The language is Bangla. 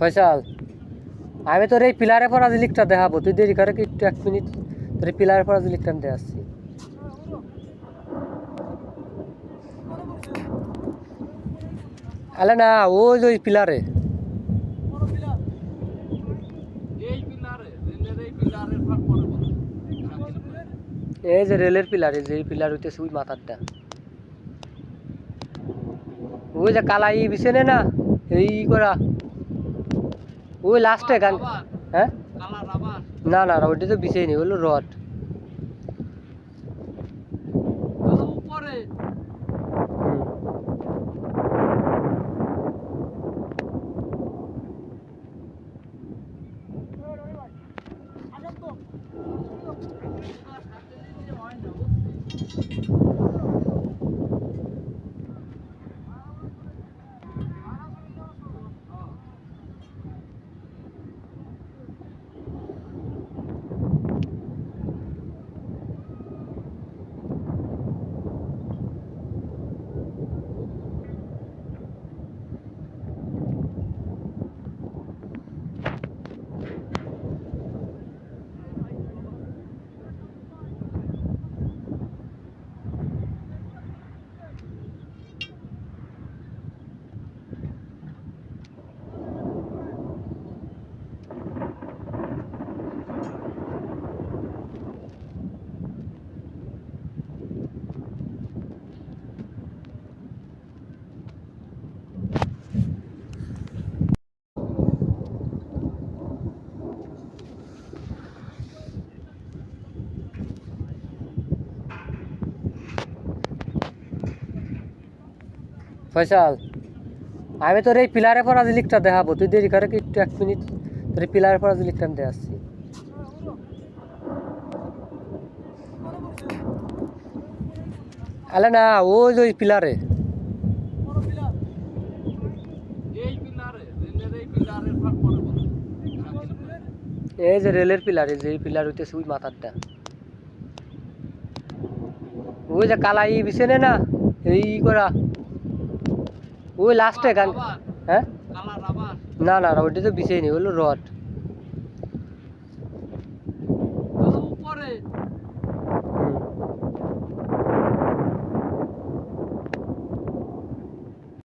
ফয়সাল, আমি তোর এই পিলারের পর আজ লিখটা দেখাবো, তুই দেরি করে কি একটু 1 মিনিট, তোর এই পিলারের পর আজ লিখটা দিয়ে আসছি। আলে না, ওই যে ওই পিলারে, এই যে রেলের পিলার, এই যে এই পিলার হইতেছে ওই মাথারটা, ওই যে কালাই বিছেনে না এই করা, ওই লাস্টে গান। হ্যাঁ, না না ওইটা তো বিছেই নেই, হলো রড। ফয়সাল, আমি তোর এই পিলারের পর আজ লিখটা দেখাবো, তুই দেরি করে কি একটু 1 মিনিট, তোর এই পিলারের পর আজ লিখটা দিয়ে আসছি। আলে না, ওই যে ওই পিলারে, এই যে রেলের পিলার, এই যে এই পিলার হইতেছে ওই মাথারটা, ওই যে কালাই বিছেনে না এই করা, ওই লাস্টে গান। হ্যাঁ, না না ওইটা তো বিছেই নেই, হলো রড।